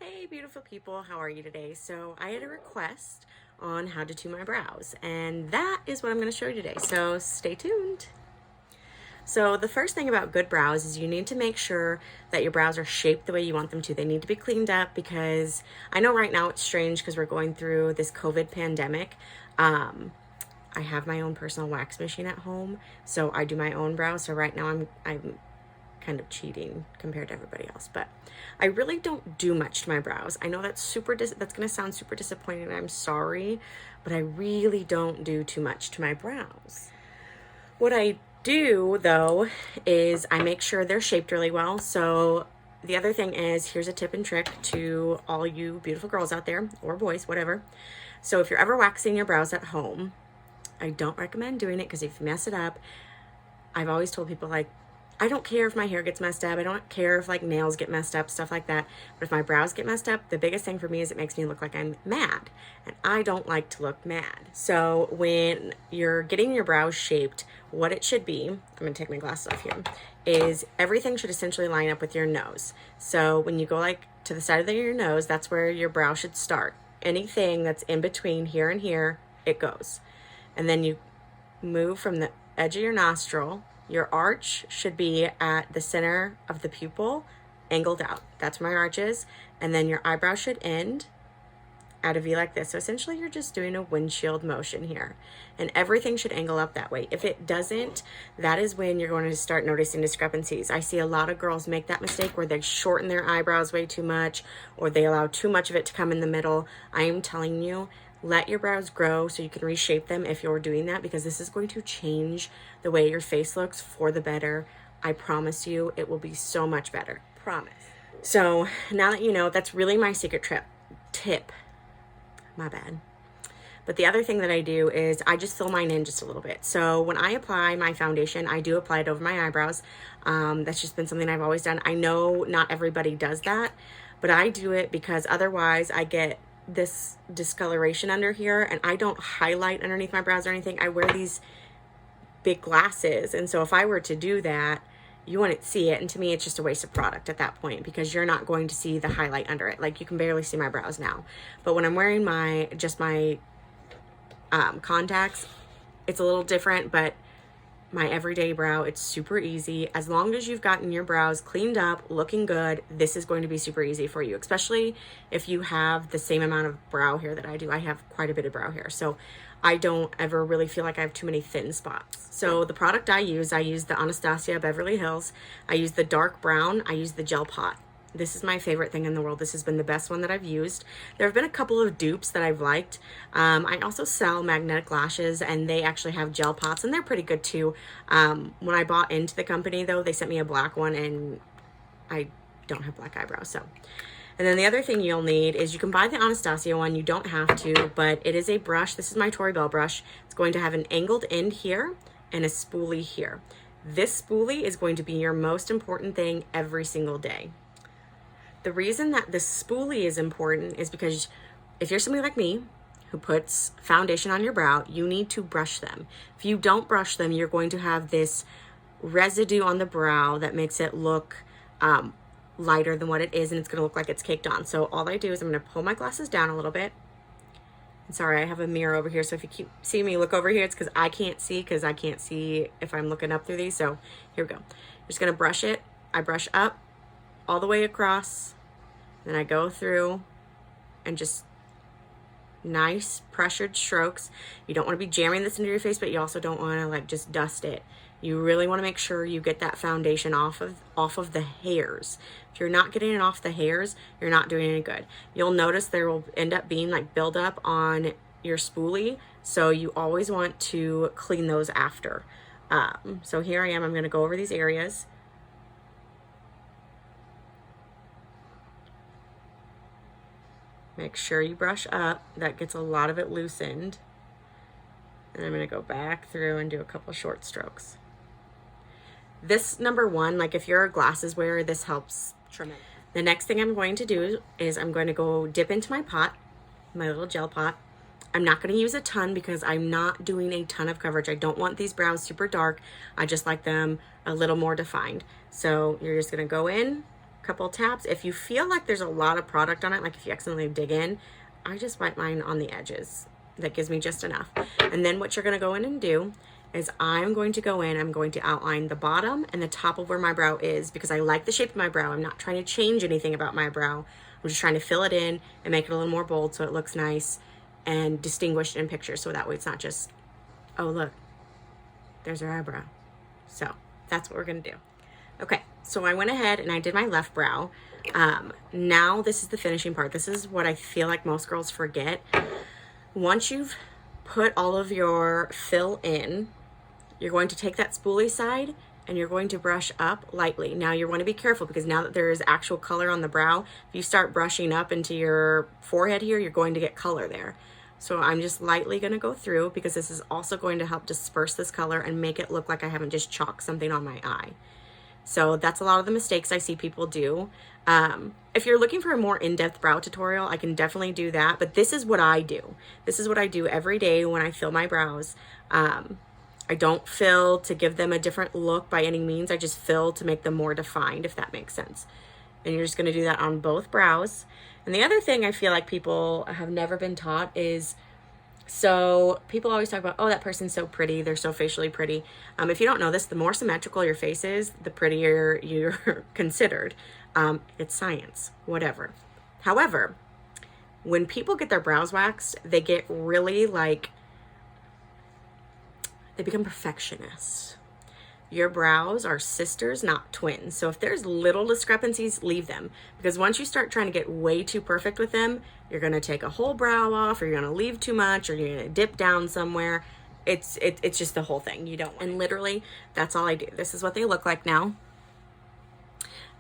Hey beautiful people, how are you today? So I had a request on how to do my brows, and that is what I'm going to show you today, so stay tuned. So the first thing about good brows is you need to make sure that your brows are shaped the way you want them to. They need to be cleaned up because I know right now it's strange because we're going through this COVID pandemic. I have my own personal wax machine at home, so I do my own brows. So right now I'm kind of cheating compared to everybody else, but I really don't do much to my brows. I know that's that's going to sound super disappointing, and I'm sorry, but I really don't do too much to my brows. What I do though is I make sure they're shaped really well. So the other thing is, here's a tip and trick to all you beautiful girls out there, or boys, whatever. So if you're ever waxing your brows at home, I don't recommend doing it because if you mess it up, I've always told people, like, I don't care if my hair gets messed up. I don't care if like nails get messed up, stuff like that. But if my brows get messed up, the biggest thing for me is it makes me look like I'm mad. And I don't like to look mad. So when you're getting your brows shaped, what it should be, I'm going to take my glasses off here, is everything should essentially line up with your nose. So when you go like to the side of your nose, that's where your brow should start. Anything that's in between here and here, it goes. And then you move from the edge of your nostril. Your arch should be at the center of the pupil, angled out. That's where my arch is. And then your eyebrow should end at a V like this. So essentially you're just doing a windshield motion here. And everything should angle up that way. If it doesn't, that is when you're going to start noticing discrepancies. I see a lot of girls make that mistake where they shorten their eyebrows way too much, or they allow too much of it to come in the middle. I am telling you, let your brows grow so you can reshape them if you're doing that, because this is going to change the way your face looks for the better. I promise you, it will be so much better. Promise. So now that you know, that's really my secret tip. My bad. But the other thing that I do is I just fill mine in just a little bit. So when I apply my foundation, I do apply it over my eyebrows. That's just been something I've always done. I know not everybody does that, but I do it because otherwise I get this discoloration under here, and I don't highlight underneath my brows or anything. I wear these big glasses, and so if I were to do that, you wouldn't see it, and to me it's just a waste of product at that point, because you're not going to see the highlight under it. Like, you can barely see my brows now. But when I'm wearing my contacts, it's a little different, but my everyday brow, it's super easy. As long as you've gotten your brows cleaned up, looking good, this is going to be super easy for you, especially if you have the same amount of brow hair that I do. I have quite a bit of brow hair, so I don't ever really feel like I have too many thin spots. So the product I use the Anastasia Beverly Hills. I use the dark brown. I use the gel pot. This is my favorite thing in the world. This has been the best one that I've used. There have been a couple of dupes that I've liked. I also sell magnetic lashes, and they actually have gel pots, and they're pretty good too. When I bought into the company though, they sent me a black one, and I don't have black eyebrows, so. And then the other thing you'll need is, you can buy the Anastasia one, you don't have to, but it is a brush. This is my Tory Bell brush. It's going to have an angled end here and a spoolie here. This spoolie is going to be your most important thing every single day. The reason that this spoolie is important is because if you're somebody like me who puts foundation on your brow, you need to brush them. If you don't brush them, you're going to have this residue on the brow that makes it look lighter than what it is, and it's going to look like it's caked on. So all I do is I'm going to pull my glasses down a little bit. And sorry, I have a mirror over here, so if you keep seeing me look over here, it's because I can't see if I'm looking up through these. So here we go. I'm just going to brush it. I brush up all the way across, then I go through and just nice pressured strokes. You don't want to be jamming this into your face, but you also don't want to like just dust it. You really want to make sure you get that foundation off of the hairs. If you're not getting it off the hairs, you're not doing any good. You'll notice there will end up being like buildup on your spoolie, so you always want to clean those after. So here I am. I'm going to go over these areas. Make sure you brush up. That gets a lot of it loosened. And I'm going to go back through and do a couple short strokes. This, number one, like if you're a glasses wearer, this helps tremendous. The next thing I'm going to do is I'm going to go dip into my pot, my little gel pot. I'm not going to use a ton because I'm not doing a ton of coverage. I don't want these brows super dark. I just like them a little more defined. So you're just going to go in couple taps. If you feel like there's a lot of product on it, like if you accidentally dig in, I just wipe mine on the edges. That gives me just enough. And then what you're going to go in and do is I'm going to go in, I'm going to outline the bottom and the top of where my brow is, because I like the shape of my brow. I'm not trying to change anything about my brow. I'm just trying to fill it in and make it a little more bold so it looks nice and distinguished in pictures. So that way it's not just, oh, look, there's her eyebrow. So that's what we're going to do. Okay, so I went ahead and I did my left brow. Now this is the finishing part. This is what I feel like most girls forget. Once you've put all of your fill in, you're going to take that spoolie side and you're going to brush up lightly. Now you want to be careful, because now that there is actual color on the brow, if you start brushing up into your forehead here, you're going to get color there. So I'm just lightly going to go through, because this is also going to help disperse this color and make it look like I haven't just chalked something on my eye. So that's a lot of the mistakes I see people do. If you're looking for a more in-depth brow tutorial, I can definitely do that. But this is what I do. This is what I do every day when I fill my brows. I don't fill to give them a different look by any means. I just fill to make them more defined, if that makes sense. And you're just going to do that on both brows. And the other thing I feel like people have never been taught is, so people always talk about, oh, that person's so pretty, they're so facially pretty. If you don't know this, the more symmetrical your face is, the prettier you're considered. It's science, whatever. However, when people get their brows waxed, they get really they become perfectionists. Your brows are sisters, not twins. So if there's little discrepancies, leave them. Because once you start trying to get way too perfect with them, you're going to take a whole brow off, or you're going to leave too much, or you're going to dip down somewhere. It's just the whole thing. You don't want. And literally, that's all I do. This is what they look like now.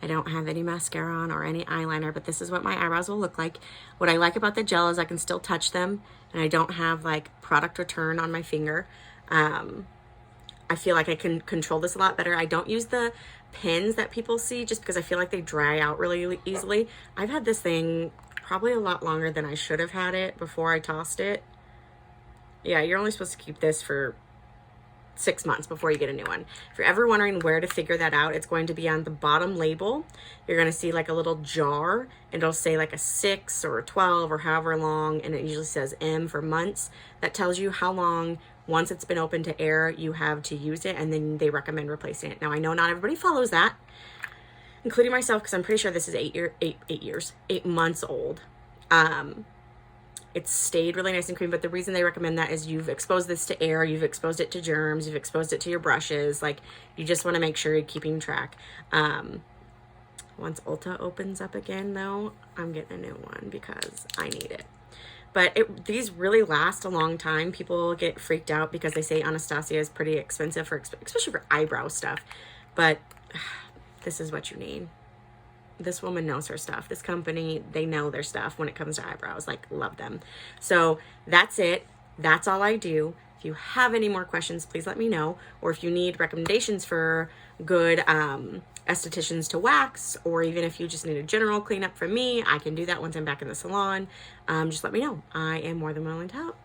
I don't have any mascara on or any eyeliner, but this is what my eyebrows will look like. What I like about the gel is I can still touch them, and I don't have product return on my finger. I feel like I can control this a lot better. I don't use the pins that people see, just because I feel like they dry out really easily. I've had this thing probably a lot longer than I should have had it before I tossed it. Yeah, you're only supposed to keep this for 6 months before you get a new one. If you're ever wondering where to figure that out, it's going to be on the bottom label. You're going to see a little jar, and it'll say a 6 or a 12 or however long, and it usually says M for months. That tells you how long, once it's been open to air, you have to use it, and then they recommend replacing it. Now, I know not everybody follows that, including myself, because I'm pretty sure this is 8 months old. It's stayed really nice and creamy, but the reason they recommend that is you've exposed this to air, you've exposed it to germs, you've exposed it to your brushes. You just want to make sure you're keeping track. Once Ulta opens up again, though, I'm getting a new one because I need it. But these really last a long time. People get freaked out because they say Anastasia is pretty expensive, especially for eyebrow stuff. But this is what you need. This woman knows her stuff. This company, they know their stuff when it comes to eyebrows. Love them. So that's it. That's all I do. If you have any more questions, please let me know. Or if you need recommendations for good estheticians to wax, or even if you just need a general cleanup from me, I can do that once I'm back in the salon. Just let me know. I am more than willing to help.